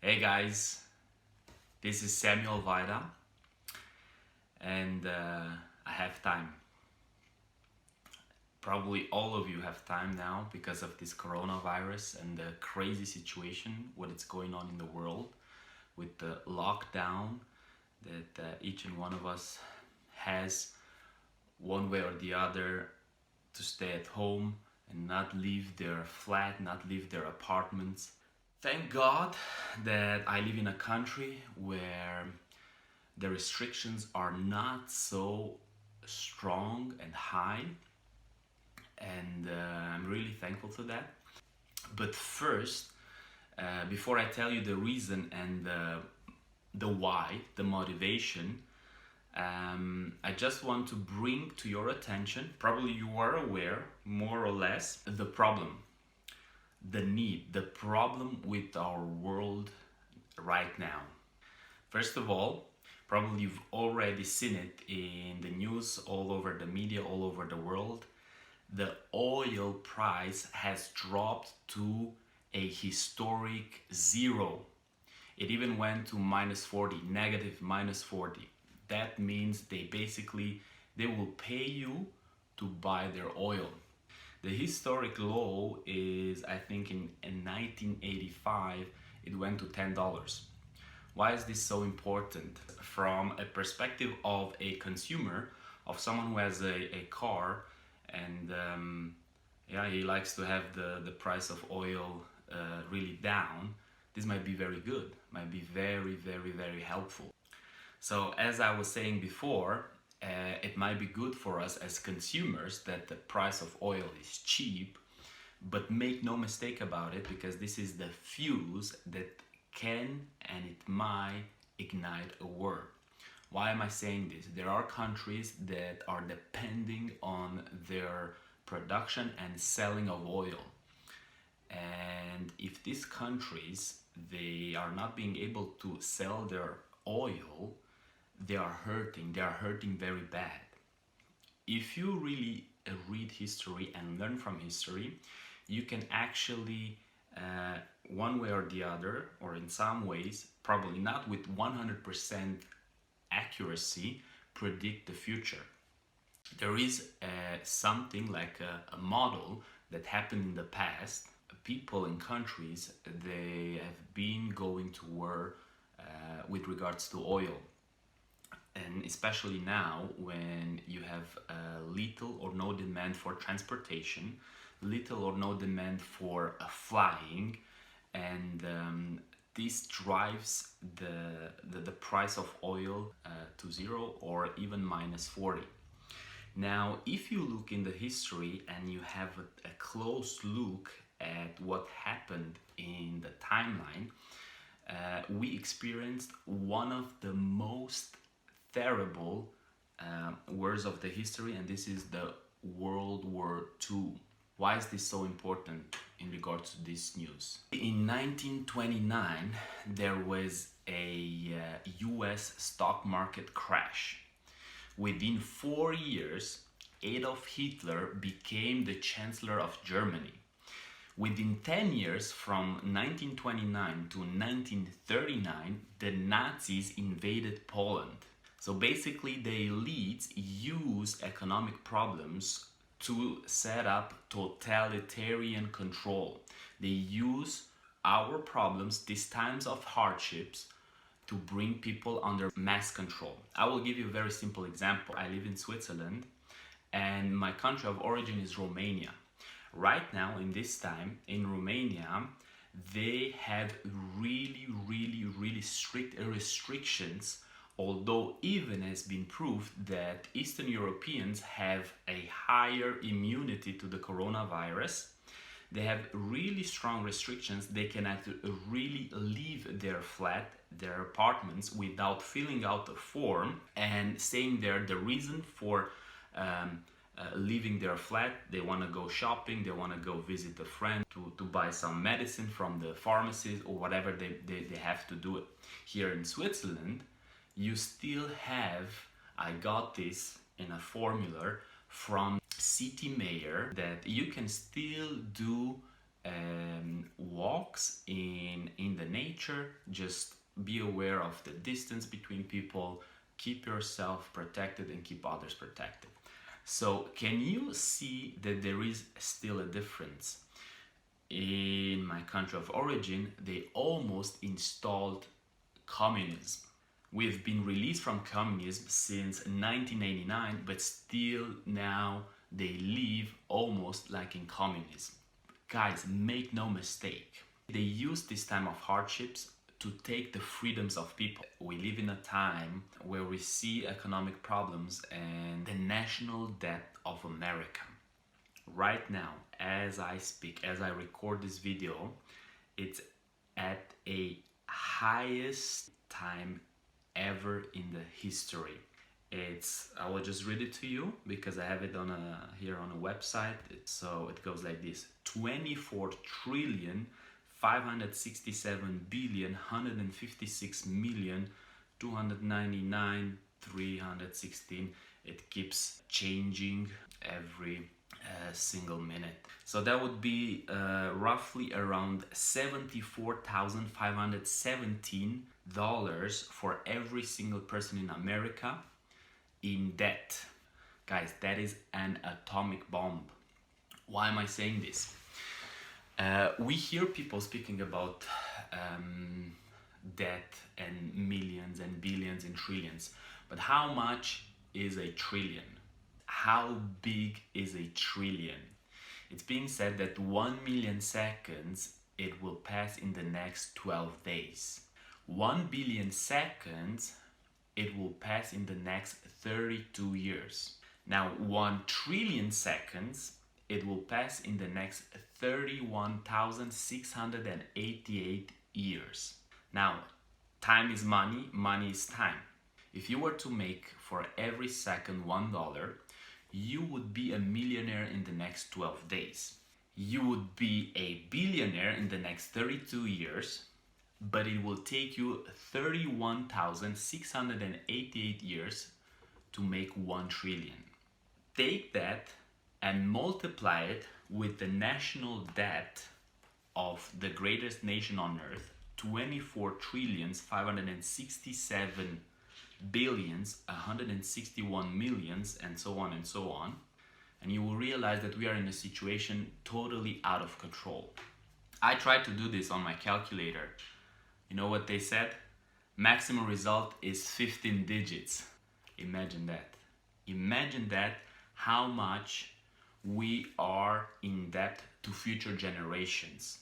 Hey guys, this is Samuel Vaida, and I have time. Probably all of you have time now because of this coronavirus and the crazy situation, what is going on in the world with the lockdown that each and one of us has one way or the other to stay at home and not leave their flat, not leave their apartments. Thank God that I live in a country where the restrictions are not so strong and high, and I'm really thankful for that. But first, before I tell you the reason and the why, the motivation, I just want to bring to your attention, probably you are aware more or less, the problem, the need, the problem with our world right now. First of all, probably you've already seen it in the news, all over the media, all over the world. The oil price has dropped to a historic zero. It even went to minus 40, negative minus 40. That means they will pay you to buy their oil. The historic low is, I think, in 1985, it went to $10. Why is this so important? From a perspective of a consumer, of someone who has a car, and he likes to have the price of oil really down, this might be very good, might be very, very, very helpful. So as I was saying before, it might be good for us as consumers that the price of oil is cheap, but make no mistake about it, because this is the fuse that can and it might ignite a war. Why am I saying this? There are countries that are depending on their production and selling of oil. And if these countries, they are not being able to sell their oil, they are hurting very bad. If you really read history and learn from history, you can actually one way or the other, or in some ways, probably not with 100% accuracy, predict the future. There is something like a model that happened in the past. People in countries, they have been going to war with regards to oil. And especially now, when you have little or no demand for transportation, little or no demand for flying, and this drives the price of oil to zero or even minus 40. Now, if you look in the history and you have a close look at what happened in the timeline, we experienced one of the most terrible wars of the history, and this is the World War II. Why is this so important in regards to this news? In 1929, there was a US stock market crash. Within 4 years, Adolf Hitler became the Chancellor of Germany. Within 10 years, from 1929 to 1939, the Nazis invaded Poland. So basically, the elites use economic problems to set up totalitarian control. They use our problems, these times of hardships, to bring people under mass control. I will give you a very simple example. I live in Switzerland, and my country of origin is Romania. Right now, in this time, in Romania, they have really, really, really strict restrictions, although even has been proved that Eastern Europeans have a higher immunity to the coronavirus. They have really strong restrictions. They cannot really leave their flat, their apartments, without filling out a form and saying there the reason for leaving their flat. They want to go shopping, they want to go visit a friend, to buy some medicine from the pharmacist, or whatever they have to do it. Here in Switzerland, you still have, I got this in a formula from city mayor, that you can still do walks in the nature, just be aware of the distance between people, keep yourself protected and keep others protected. So can you see that there is still a difference? In my country of origin, they almost installed communism. We've been released from communism since 1989, but still now they live almost like in communism. Guys, make no mistake. They use this time of hardships to take the freedoms of people. We live in a time where we see economic problems and the national debt of America. Right now, as I speak, as I record this video, it's at a highest time ever in the history. I will just read it to you because I have it here on a website. So it goes like this: 24 trillion 567 billion 156 million 299 316. It keeps changing every single minute. So that would be roughly around $74,517 for every single person in America in debt. Guys, that is an atomic bomb. Why am I saying this? We hear people speaking about debt and millions and billions and trillions, but how much is a trillion? How big is a trillion? It's being said that 1 million seconds it will pass in the next 12 days. 1 billion seconds it will pass in the next 32 years. Now 1 trillion seconds it will pass in the next 31,688 years. Now, time is money, money is time. If you were to make for every second $1, you would be a millionaire in the next 12 days. You would be a billionaire in the next 32 years, but it will take you 31,688 years to make 1 trillion. Take that and multiply it with the national debt of the greatest nation on earth, 24 trillions 567 billions 161 millions, and so on and so on, and you will realize that we are in a situation totally out of control. I tried to do this on my calculator. You know what they said? Maximum result is 15 digits. Imagine that. Imagine that, how much we are in debt to future generations.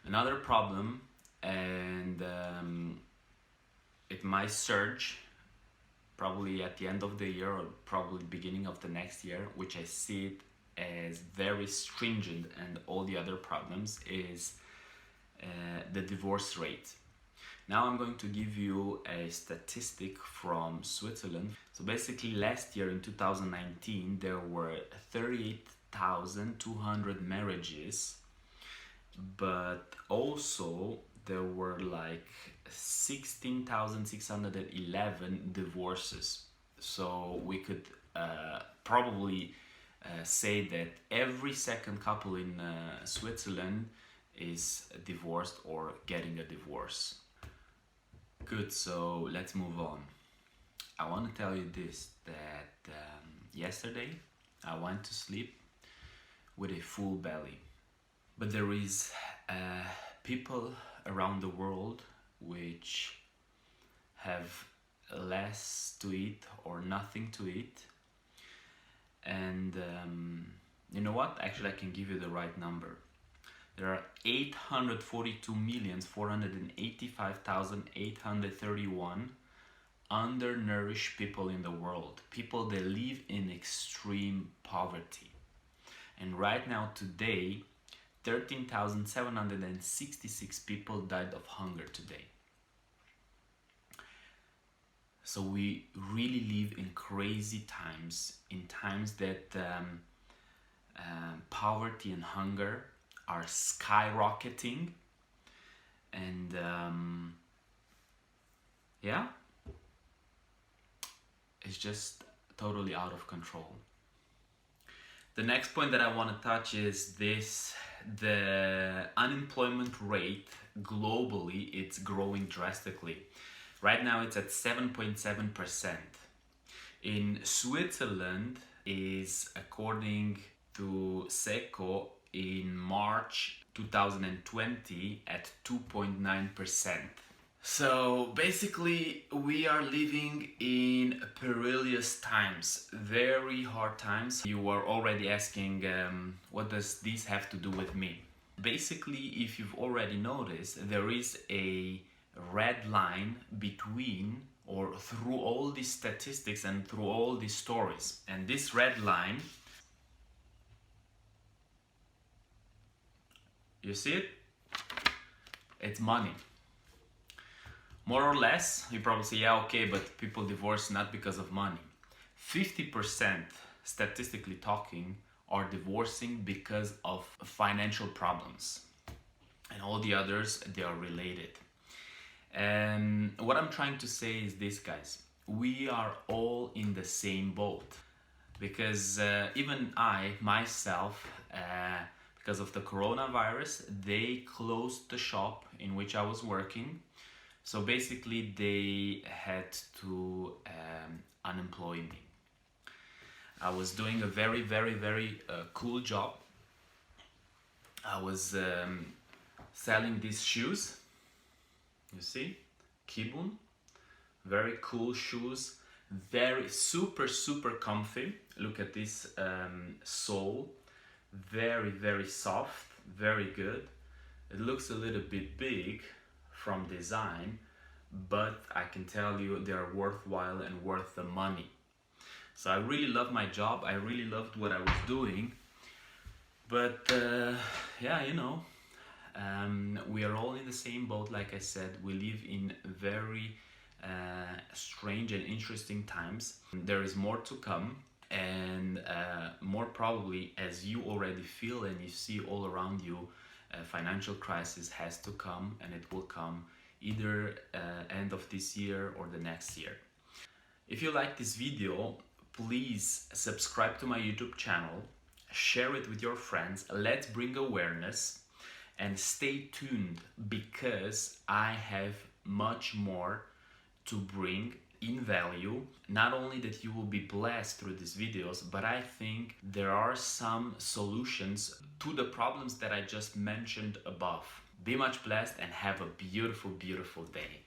Another problem, and it might surge probably at the end of the year or probably beginning of the next year, which I see it as very stringent, and all the other problems is the divorce rate. Now I'm going to give you a statistic from Switzerland. So basically last year in 2019 there were 38,200 marriages, but also there were like 16,611 divorces. So we could probably say that every second couple in Switzerland is divorced or getting a divorce. Good, so let's move on. I want to tell you this, that yesterday I went to sleep with a full belly. But there is people around the world which have less to eat or nothing to eat. And you know what? Actually, I can give you the right number. There are 842,485,831 undernourished people in the world. People that live in extreme poverty. And right now, today, 13,766 people died of hunger today. So we really live in crazy times, in times that poverty and hunger are skyrocketing, and yeah, it's just totally out of control. The next point that I want to touch is this: the unemployment rate globally, it's growing drastically. Right now it's at 7.7%. In Switzerland is, according to SECO, in March 2020 at 2.9%. So basically, we are living in perilous times, very hard times. You are already asking, what does this have to do with me? Basically, if you've already noticed, there is a red line between or through all these statistics and through all these stories. And this red line, you see it? It's money. More or less, you probably say, yeah, okay, but people divorce not because of money. 50%, statistically talking, are divorcing because of financial problems. And all the others, they are related. And what I'm trying to say is this, guys. We are all in the same boat. Because even I, myself, because of the coronavirus, they closed the shop in which I was working. So basically, they had to unemploy me. I was doing a very, very, very cool job. I was selling these shoes. You see, Kibun, very cool shoes, very super, super comfy. Look at this sole, very, very soft, very good. It looks a little bit big from design, but I can tell you they are worthwhile and worth the money. So I really love my job. I really loved what I was doing. But yeah, you know, we are all in the same boat. Like I said, we live in very strange and interesting times. There is more to come, and more probably, as you already feel and you see all around you, a financial crisis has to come, and it will come either end of this year or the next year. If you like this video, please subscribe to my YouTube channel, share it with your friends, let's bring awareness, and stay tuned because I have much more to bring in value. Not only that you will be blessed through these videos, but I think there are some solutions to the problems that I just mentioned above. Be much blessed and have a beautiful, beautiful day.